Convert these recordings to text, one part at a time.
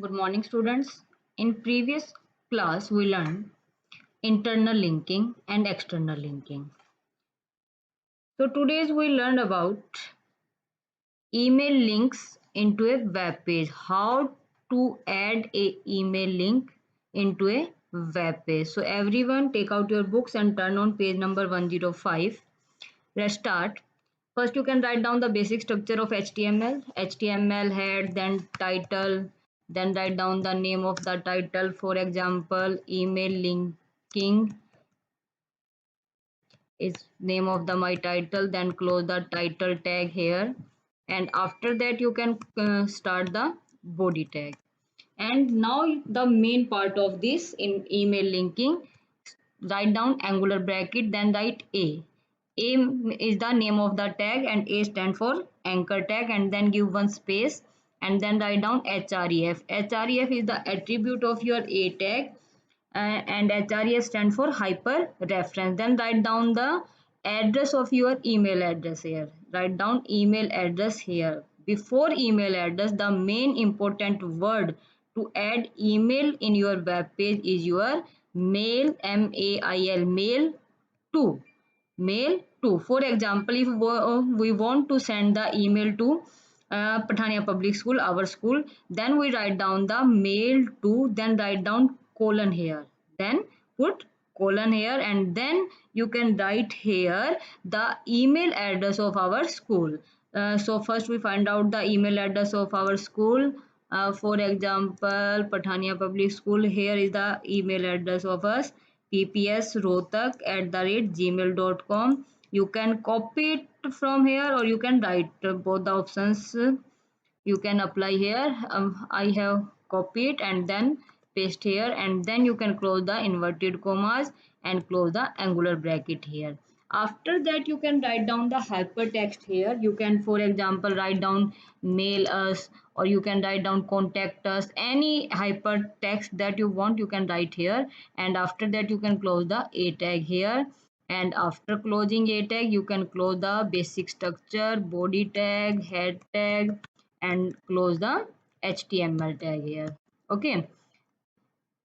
Good morning, students. In previous class, we learned internal linking and external linking. So today's we learned about email links into a web page. How to add a email link into a web page. So everyone take out your books and turn on page number 105. Let's start. First, you can write down the basic structure of HTML. HTML head, then title, then write down the name of the title. For example, email linking is name of the my title. Then close the title tag here, and after that you can start the body tag. And now the main part of this in email linking, write down angular bracket, then write a is the name of the tag and a stand for anchor tag, and then give one space and then write down href. Href is the attribute of your a tag, and href stand for hyper reference. Then write down the address of your email address here. Write down email address here. Before email address, the main important word to add email in your web page is your mail, mail, mail to. Mail to. For example, if we want to send the email to Patania Public School, our school, then we write down the mail to, then write down colon here, then put colon here, and then you can write here the email address of our school. So first we find out the email address of our school. For example, Patania Public School, here is the email address of us, ppsrohtak@gmail.com. You can copy it from here or you can write both the options. You can apply here. I have copied and then paste here, and then you can close the inverted commas and close the angular bracket here. After that you can write down the hypertext here. You can, for example, write down mail us, or you can write down contact us. Any hypertext that you want you can write here, and after that you can close the a tag here. And after closing a tag you can close the basic structure, body tag, head tag, and close the HTML tag here. Okay,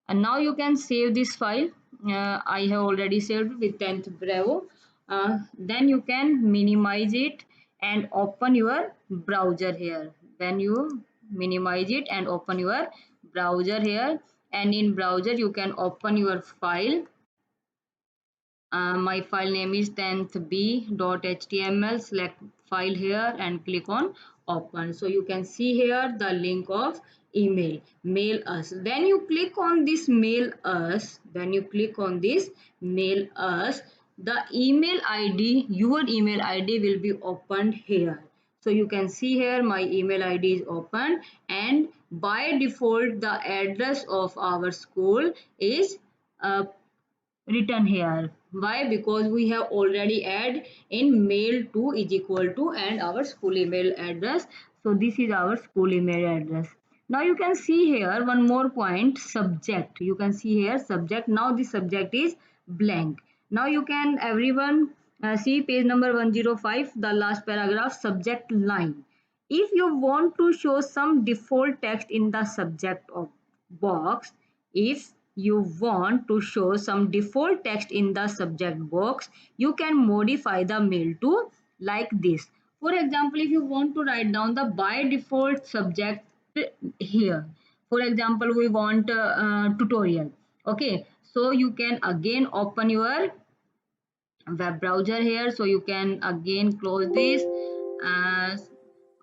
and now you can save this file. I have already saved with 10th Bravo. Then you can minimize it and open your browser here. When you minimize it and open your browser here, and in browser you can open your file. My file name is 10thb.html. Select file here and click on open. So you can see here the link of email, mail us. When you click on this mail us, the email id, your email id will be opened here. So you can see here my email id is open, and by default the address of our school is written here. Why? Because we have already add in mail to is equal to and our school email address. So this is our school email address. Now you can see here one more point, subject. You can see here subject. Now the subject is blank. Now you can everyone see page number 105, the last paragraph, subject line. If you want to show some default text in the subject of box, if you want to show some default text in the subject box, you can modify the mail to like this. For example, if you want to write down the by default subject here, for example, we want tutorial. Okay, so you can again open your web browser here. So you can again close this as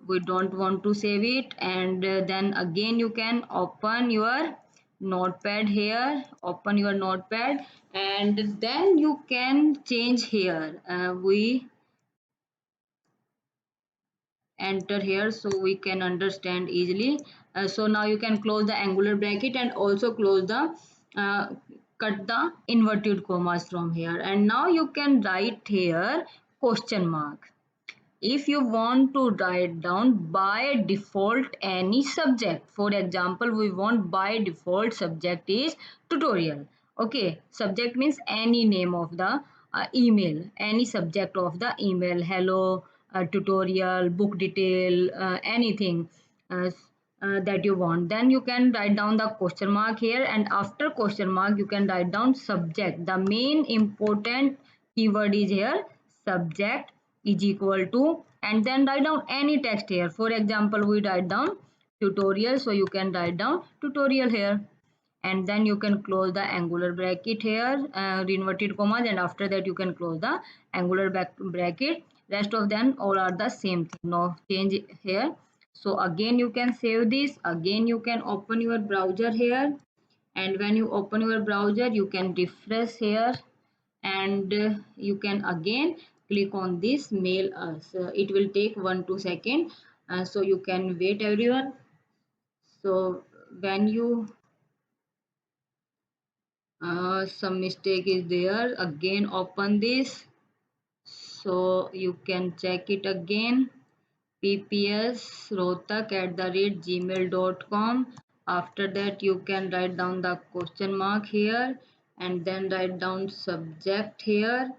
we don't want to save it, and then again you can open your notepad here, open your notepad, and then you can change here. We enter here so we can understand easily. So now you can close the angular bracket and also close the uh, cut the inverted commas from here, and now you can write here question mark. If you want to write down by default any subject, for example, we want by default subject is tutorial. Okay, subject means any name of the email, any subject of the email, hello, tutorial, book detail, anything. uh, that you want. Then you can write down the question mark here, and after question mark you can write down subject. The main important keyword is here subject is equal to, and then write down any text here. For example, we write down tutorial, so you can write down tutorial here, and then you can close the angular bracket here, inverted commas, and after that you can close the angular bracket. Rest of them all are the same thing, no change here. So again you can save this. Again you can open your browser here, and when you open your browser you can refresh here, and you can again click on this mail us. It will take 1-2 seconds, so you can wait everyone. So when you some mistake is there, again open this, so you can check it again. ppsrohtak@gmail.com. After that you can write down the question mark here, and then write down subject here,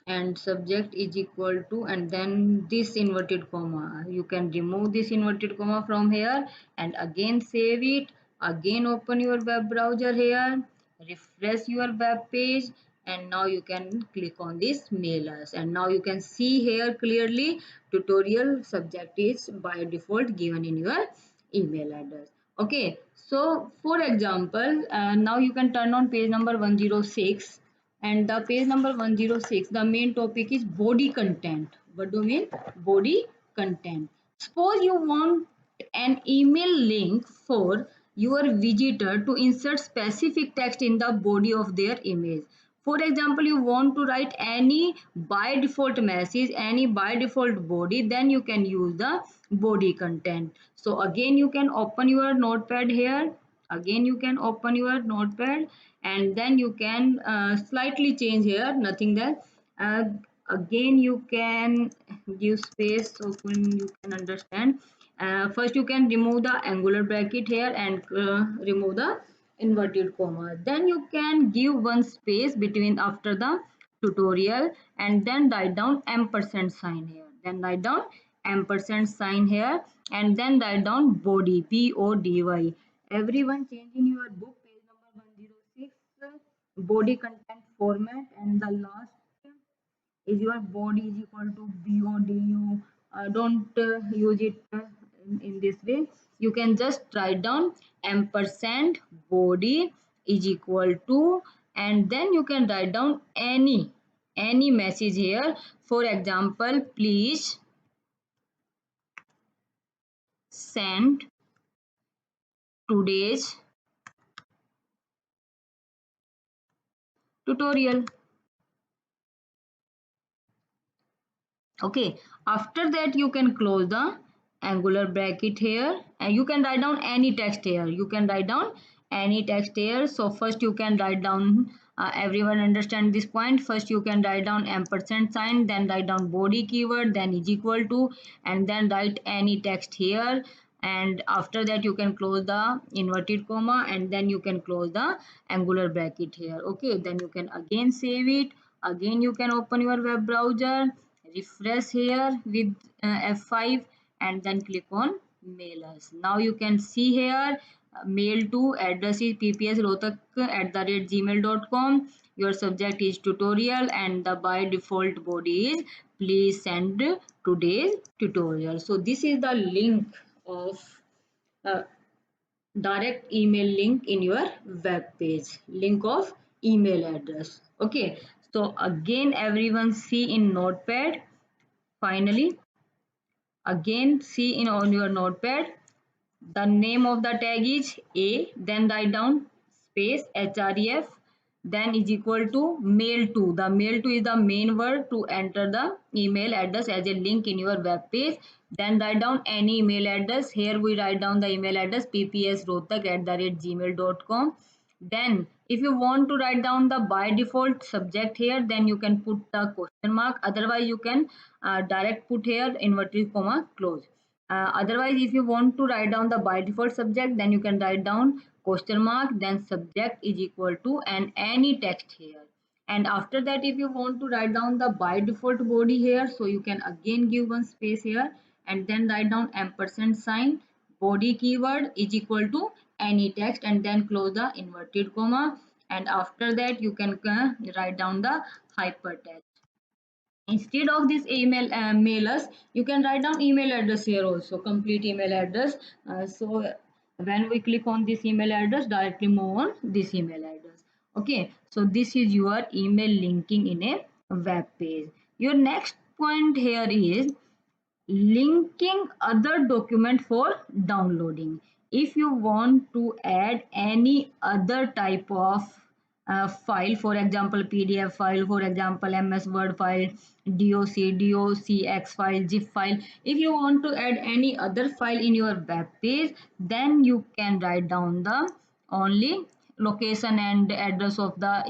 and subject is equal to, and then this inverted comma. You can remove this inverted comma from here, and again save it. Again open your web browser here, refresh your web page, and now you can click on this mail us, and now you can see here clearly tutorial subject is by default given in your email address. Okay, so for example, now you can turn on page number 106, and the page number 106, the main topic is body content. What do you mean body content? Suppose you want an email link for your visitor to insert specific text in the body of their image. For example, you want to write any by default message, any by default body, then you can use the body content. So again you can open your notepad here. Again you can open your notepad, and then you can slightly change here, nothing that. uh, Again you can give space so you can understand. First you can remove the angular bracket here, and remove the inverted comma. Then you can give one space between after the tutorial, and then write down ampersand sign here, then write down ampersand sign here, and then write down body, body. Everyone change in your book page number 106, body content format, and the last is your body is equal to bodu. Don't use it in this way. You can just write down ampersand body is equal to, and then you can write down any message here. For example, please send today's tutorial. Okay, after that you can close the angular bracket here, and you can write down any text here. You can write down any text here. So first you can write down, everyone understand this point. First you can write down ampersand sign, then write down body keyword, then is equal to, and then write any text here. And after that you can close the inverted comma, and then you can close the angular bracket here. Okay, then you can again save it. Again you can open your web browser, refresh here with F5, and then click on mail us. Now you can see here, mail to address is ppsrohtak@gmail.com. Your subject is tutorial, and the by default body is please send today's tutorial. So this is the link of uh, direct email link in your web page, link of email address. Okay, so again everyone see in notepad. Finally, again see in on your notepad, the name of the tag is a, then write down space href, then is equal to mail to. The mail to is the main word to enter the email address as a link in your web page. Then write down any email address. Here we write down the email address ppsrohtak@gmail.com. Then if you want to write down the by default subject here, then you can put the question mark. Otherwise you can direct put here inverted comma close. Otherwise, if you want to write down the by default subject, then you can write down question mark, then subject is equal to, and any text here. And after that, if you want to write down the by default body here, so you can again give one space here, and then write down ampersand sign, body keyword is equal to any text, and then close the inverted comma, and after that you can write down the hypertext. Instead of this email mail us, you can write down email address here also, complete email address. So when we click on this email address, directly move on this email address. Okay, so this is your email linking in a web page. Your next point here is linking other document for downloading. If you want to add any other type of file, for example PDF file, for example MS Word file, docx file, zip file, if you want to add any other file in your web page, then you can write down the only location and address of the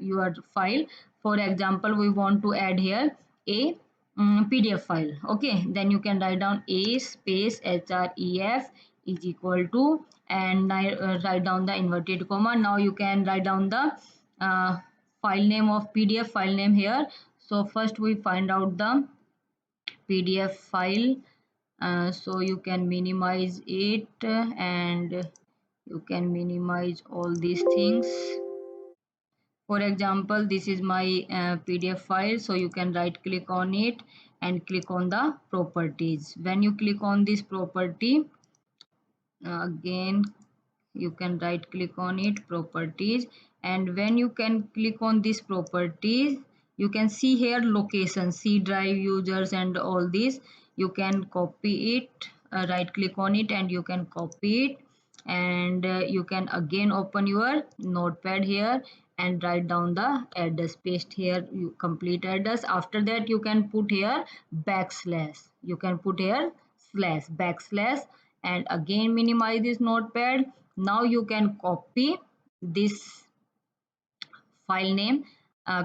your file. For example, we want to add here a PDF file. Okay, then you can write down a space href is equal to, and write down the inverted comma. Now you can write down the file name of PDF file name here. So first we find out the PDF file. So you can minimize it, and you can minimize all these things. For example, this is my PDF file, so you can right click on it and click on the properties. When you click on this property, again you can right click on it, properties, and when you can click on this properties, you can see here location, C drive, users, and all these. You can copy it, right click on it, and you can copy it, and you can again open your notepad here and write down the address, paste here you complete address. After that you can put here backslash, you can put here slash, backslash, and again minimize this notepad. Now you can copy this file name,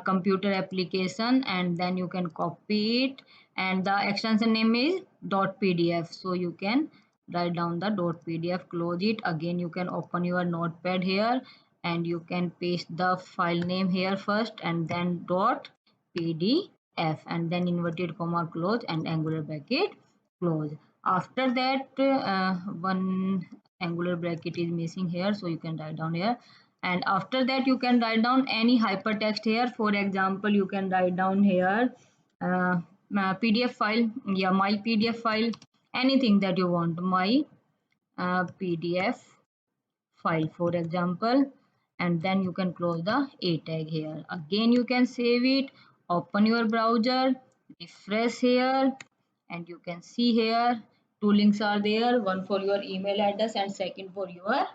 computer application, and then you can copy it, and the extension name is .pdf, so you can write down the .pdf, close it. Again you can open your notepad here and you can paste the file name here first, and then .pdf, and then inverted comma close and angular bracket close. After that one angular bracket is missing here, so you can write down here, and after that you can write down any hypertext here. For example, you can write down here PDF file, yeah, my PDF file, anything that you want, my PDF file, for example, and then you can close the a tag here. Again you can save it, open your browser, refresh here, and you can see here two links are there, one for your email address and second for your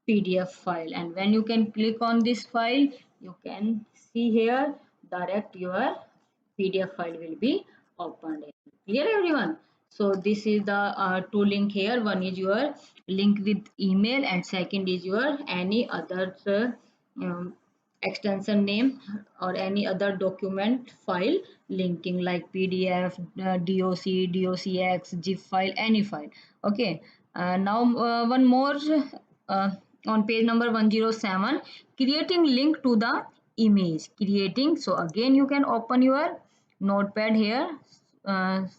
PDF file. And when you can click on this file, you can see here direct your PDF file will be opened. Clear everyone? So this is the two link here. One is your link with email, and second is your any other extension name or any other document file linking, like PDF, docx, zip file, any file. Okay, now one more uh, on page number 107, creating link to the image, creating. So again you can open your notepad here.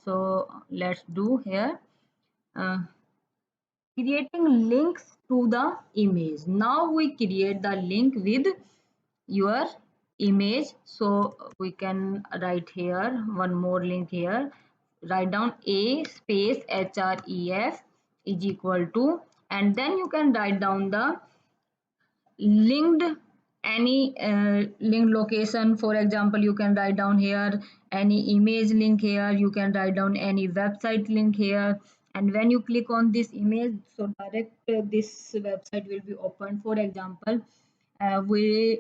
So let's do here creating links to the image. Now we create the link with your image, so we can write here one more link here, write down a space href is equal to, and then you can write down the linked any linked location. For example, you can write down here any image link here, you can write down any website link here, and when you click on this image, so direct this website will be opened. For example, we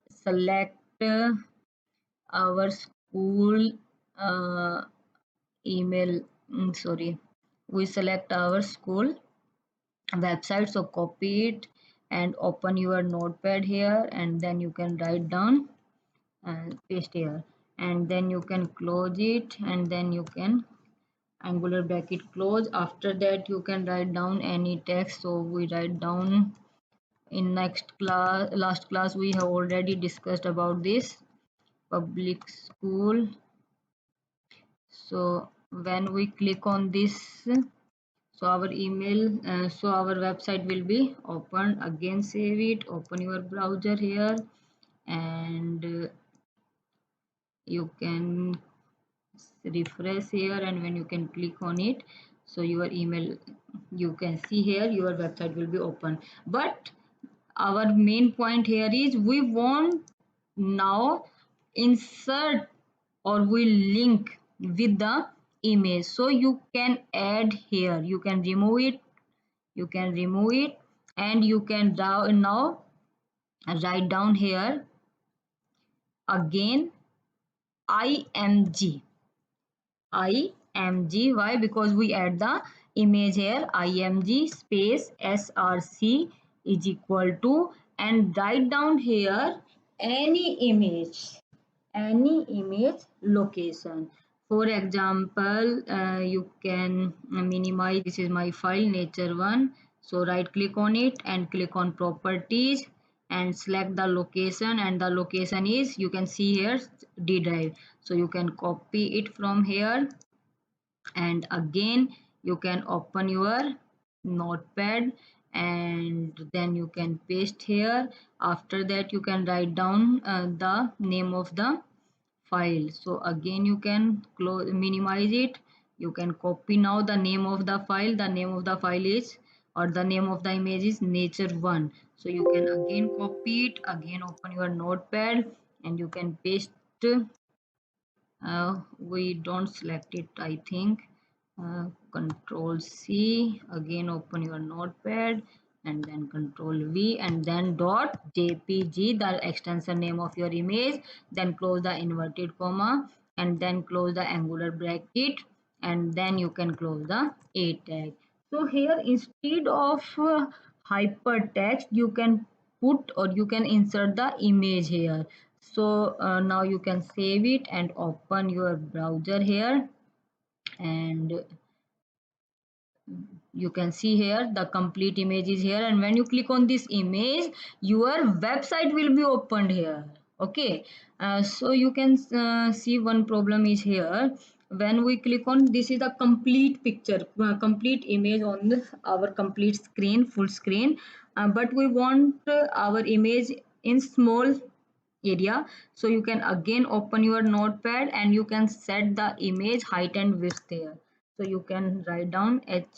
select our school email, sorry, we select our school website, so copy it and open your notepad here, and then you can write down and paste here, and then you can close it, and then you can angular bracket close. After that you can write down any text, so we write down in next class, last class we have already discussed about this public school. So when we click on this, So our email, so our website will be open. Again save it, open your browser here, and you can refresh here, and when you can click on it, so your email, you can see here your website will be open. But our main point here is we want now insert or we link with the image, so you can add here, you can remove it, you can remove it, and you can now write down here again img. img, why? Because we add the image here, img space src is equal to, and write down here any image location. For example, you can minimize, this is my file nature one, so right click on it and click on properties and select the location, and the location is, you can see here, D drive. So you can copy it from here, and again you can open your notepad and then you can paste here. After that you can write down the name of the file. So again you can close, minimize it, you can copy now the name of the file. The name of the file is, or the name of the image is nature one. So you can again copy it, again open your notepad and you can paste. We don't select it, I think. Control C, again open your notepad and then control V, and then dot jpg, the extension name of your image, then close the inverted comma and then close the angular bracket, and then you can close the a tag. So here instead of hypertext, you can put or you can insert the image here. So now you can save it and open your browser here, and you can see here the complete image is here, and when you click on this image your website will be opened here. Okay, so you can see one problem is here. When we click on this, is a complete picture, complete image on our complete screen, full screen, but we want our image in small area. So you can again open your notepad and you can set the image height and width there. So you can write down height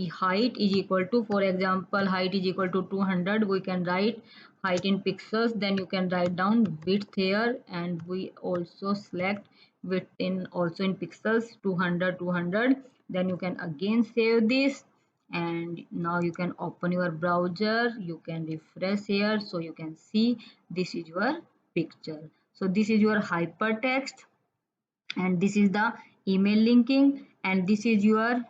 height is equal to, for example, height is equal to 200. We can write height in pixels, then you can write down width here, and we also select width in also in pixels, 200. Then you can again save this, and now you can open your browser, you can refresh here, so you can see this is your picture. So this is your hypertext, and this is the email linking, and this is your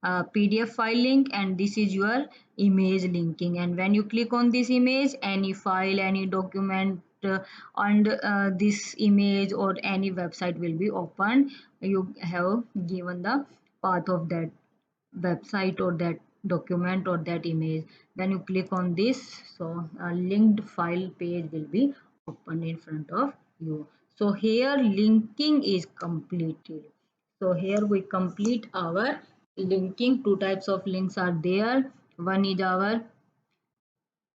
PDF file link, and this is your image linking. And when you click on this image, any file, any document, and this image or any website will be opened. You have given the path of that website or that document or that image. When you click on this, so a linked file page will be opened in front of you. So here linking is completed. So here we complete our linking. Two types of links are there. One is our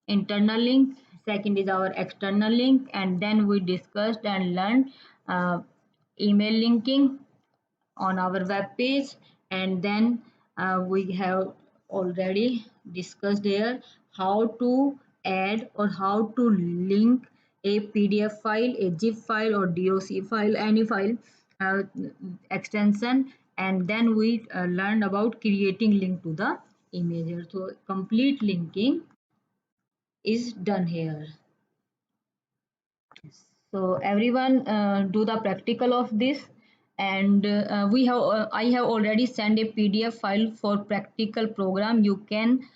internal link, second is our external link, and then we discussed and learned email linking on our web page. And then we have already discussed here how to add or how to link a PDF file, a zip file or doc file, any file uh, extension, and then we learned about creating link to the image. So complete linking is done here. So everyone do the practical of this, and we have I have already sent a PDF file for practical program. You can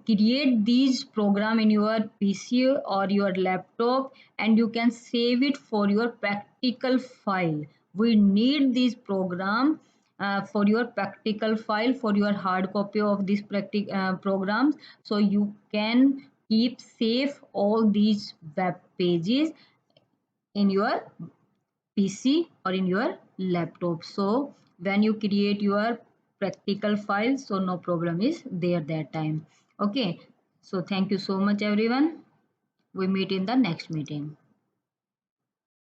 create these program in your PC or your laptop, and you can save it for your practical file. We need this program for your practical file, for your hard copy of these programs, so you can keep safe all these web pages in your PC or in your laptop. So when you create your practical file, so no problem is there that time. Okay, so thank you so much everyone. We meet in the next meeting.